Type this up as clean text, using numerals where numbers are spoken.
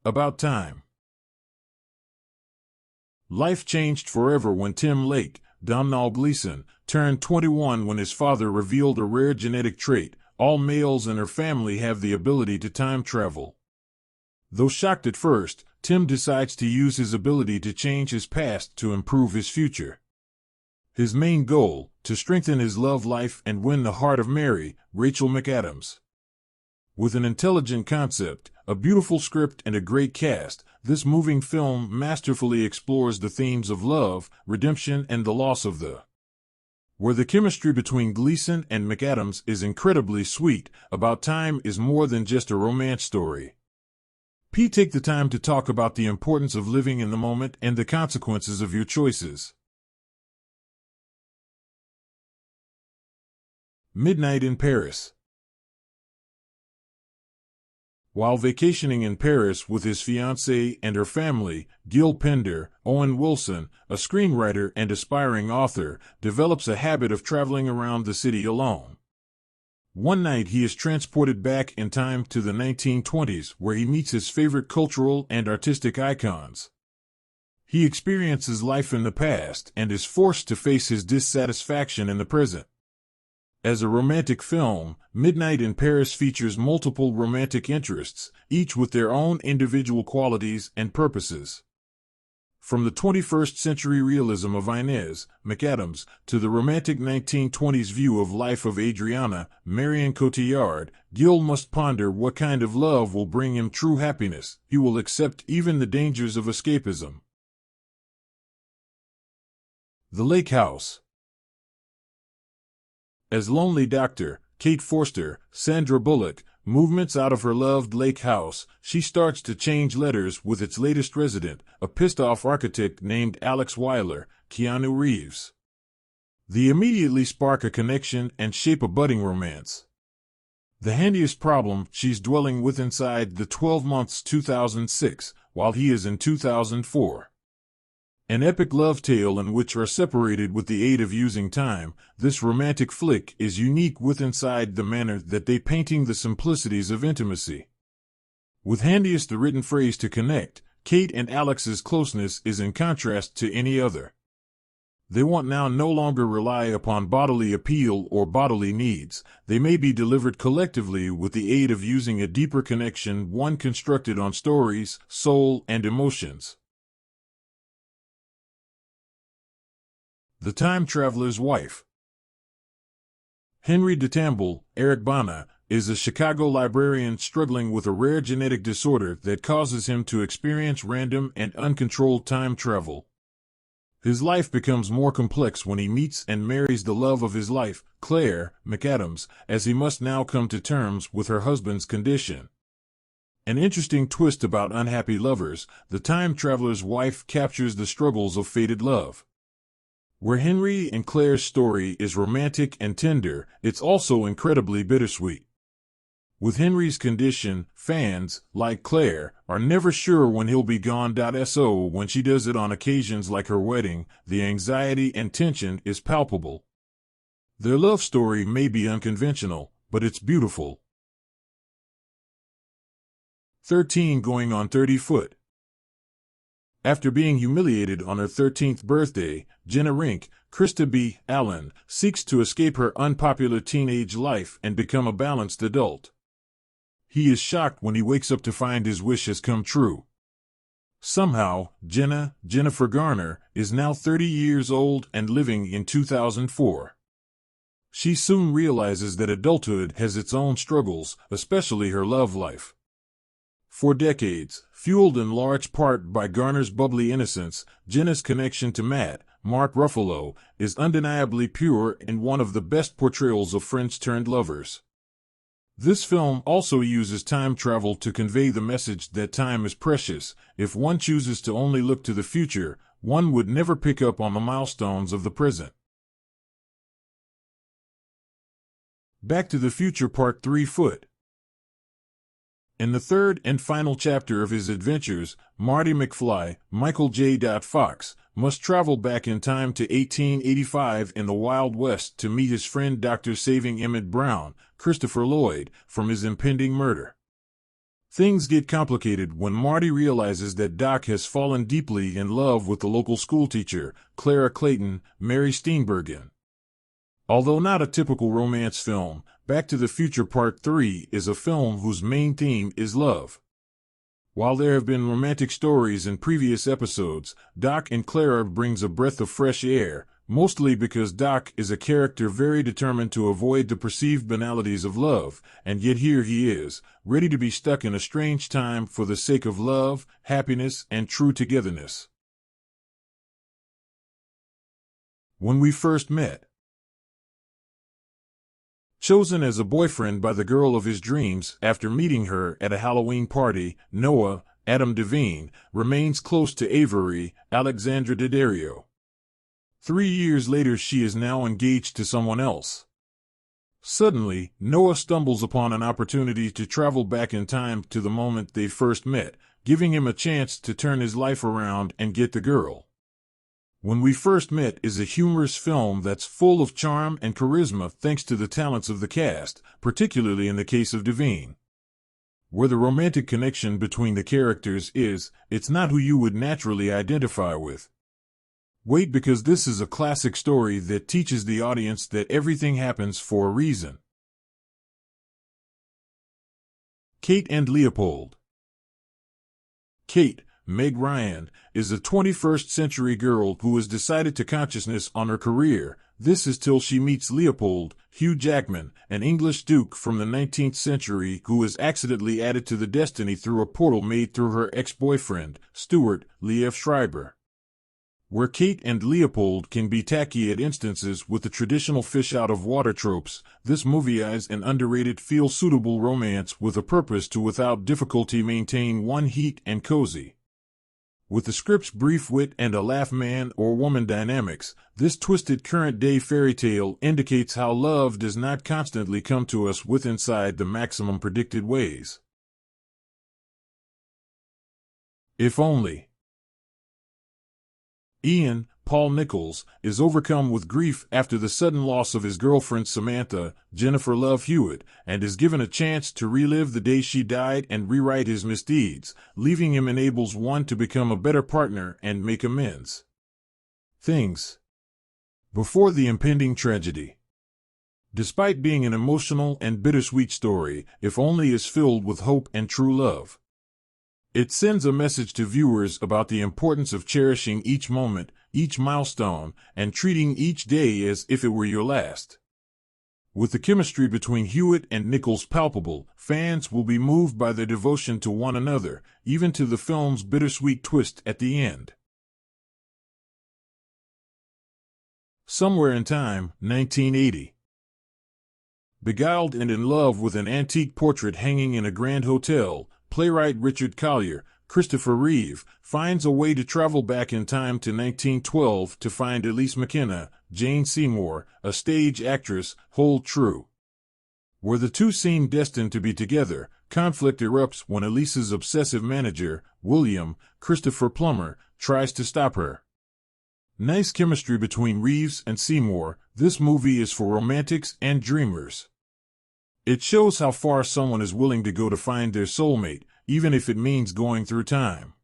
About time. Life changed forever when Tim Lake, Domhnall Gleeson, turned 21 when his father revealed a rare genetic trait: all males in her family have the ability to time travel. Though shocked at first, Tim decides to use his ability to change his past to improve his future. His main goal, to strengthen his love life and win the heart of Mary, Rachel McAdams. With an intelligent concept, a beautiful script, and a great cast, this moving film masterfully explores the themes of love, redemption, and the loss of the. Where the chemistry between Gleeson and McAdams is incredibly sweet, About Time is more than just a romance story. Take the time to talk about the importance of living in the moment and the consequences of your choices. Midnight in Paris. While vacationing in Paris with his fiancée and her family, Gil Pender, Owen Wilson, a screenwriter and aspiring author, develops a habit of traveling around the city alone. One night he is transported back in time to the 1920s, where he meets his favorite cultural and artistic icons. He experiences life in the past and is forced to face his dissatisfaction in the present. As a romantic film, Midnight in Paris features multiple romantic interests, each with their own individual qualities and purposes. From the 21st century realism of Inez, McAdams, to the romantic 1920s view of life of Adriana, Marion Cotillard, Gil must ponder what kind of love will bring him true happiness. He will accept even the dangers of escapism. The Lake House. As lonely Dr. Kate Forster, Sandra Bullock, movements out of her loved lake house, she starts to change letters with its latest resident, a pissed-off architect named Alex Weiler, Keanu Reeves. They immediately spark a connection and shape a budding romance. The handiest problem: she's dwelling with inside the 12 months 2006, while he is in 2004. An epic love tale in which are separated with the aid of using time, this romantic flick is unique with inside the manner that they painting the simplicities of intimacy. With handiest the written phrase to connect, Kate and Alex's closeness is in contrast to any other. They want now no longer rely upon bodily appeal or bodily needs. They may be delivered collectively with the aid of using a deeper connection, one constructed on stories, soul, and emotions. The Time Traveler's Wife. Henry DeTamble, Eric Bana, is a Chicago librarian struggling with a rare genetic disorder that causes him to experience random and uncontrolled time travel. His life becomes more complex when he meets and marries the love of his life, Claire McAdams, as he must now come to terms with her husband's condition. An interesting twist about unhappy lovers, The Time Traveler's Wife captures the struggles of fated love. Where Henry and Claire's story is romantic and tender, it's also incredibly bittersweet. With Henry's condition, fans, like Claire, are never sure when he'll be gone. So when she does it on occasions like her wedding, the anxiety and tension is palpable. Their love story may be unconventional, but it's beautiful. 13 going on 30 foot. After being humiliated on her 13th birthday, Jenna Rink, Krista B. Allen, seeks to escape her unpopular teenage life and become a balanced adult. He is shocked when he wakes up to find his wish has come true. Somehow, Jennifer Garner, is now 30 years old and living in 2004. She soon realizes that adulthood has its own struggles, especially her love life. For decades, fueled in large part by Garner's bubbly innocence, Jenna's connection to Matt, Mark Ruffalo, is undeniably pure and one of the best portrayals of friends-turned-lovers. This film also uses time travel to convey the message that time is precious. If one chooses to only look to the future, one would never pick up on the milestones of the present. Back to the Future Part 3 Foot. In the third and final chapter of his adventures, Marty McFly, Michael J. Fox, must travel back in time to 1885 in the Wild West to meet his friend Dr. Saving Emmett Brown, Christopher Lloyd, from his impending murder. Things get complicated when Marty realizes that Doc has fallen deeply in love with the local schoolteacher, Clara Clayton, Mary Steenburgen. Although not a typical romance film, Back to the Future Part 3 is a film whose main theme is love. While there have been romantic stories in previous episodes, Doc and Clara brings a breath of fresh air, mostly because Doc is a character very determined to avoid the perceived banalities of love, and yet here he is, ready to be stuck in a strange time for the sake of love, happiness, and true togetherness. When we first met. Chosen as a boyfriend by the girl of his dreams after meeting her at a Halloween party, Noah, Adam Devine, remains close to Avery, Alexandra Daddario. 3 years later she is now engaged to someone else. Suddenly, Noah stumbles upon an opportunity to travel back in time to the moment they first met, giving him a chance to turn his life around and get the girl. When We First Met is a humorous film that's full of charm and charisma thanks to the talents of the cast, particularly in the case of Devine. Where the romantic connection between the characters is, it's not who you would naturally identify with. Wait, because this is a classic story that teaches the audience that everything happens for a reason. Kate and Leopold. Kate, Meg Ryan, is a 21st century girl who has decided to consciousness on her career. This is till she meets Leopold, Hugh Jackman, an English duke from the 19th century who is accidentally added to the destiny through a portal made through her ex-boyfriend, Stuart, Liev Schreiber. Where Kate and Leopold can be tacky at instances with the traditional fish-out-of-water tropes, this movie is an underrated feel-suitable romance with a purpose to without difficulty maintain one heat and cozy. With the script's brief wit and a laugh man or woman dynamics, this twisted current-day fairy tale indicates how love does not constantly come to us with inside the maximum predicted ways. If only. Ian, Paul Nichols, is overcome with grief after the sudden loss of his girlfriend Samantha, Jennifer Love Hewitt, and is given a chance to relive the day she died and rewrite his misdeeds. Leaving him enables one to become a better partner and make amends. Things. Before the impending tragedy. Despite being an emotional and bittersweet story, If Only is filled with hope and true love. It sends a message to viewers about the importance of cherishing each moment, each milestone, and treating each day as if it were your last. With the chemistry between Hewitt and Nichols palpable, fans will be moved by their devotion to one another, even to the film's bittersweet twist at the end. Somewhere in Time, 1980. Beguiled and in love with an antique portrait hanging in a grand hotel, playwright Richard Collier, Christopher Reeve, finds a way to travel back in time to 1912 to find Elise McKenna, Jane Seymour, a stage actress, hold true. Where the two seem destined to be together, conflict erupts when Elise's obsessive manager, William, Christopher Plummer, tries to stop her. Nice chemistry between Reeves and Seymour. This movie is for romantics and dreamers. It shows how far someone is willing to go to find their soulmate, even if it means going through time.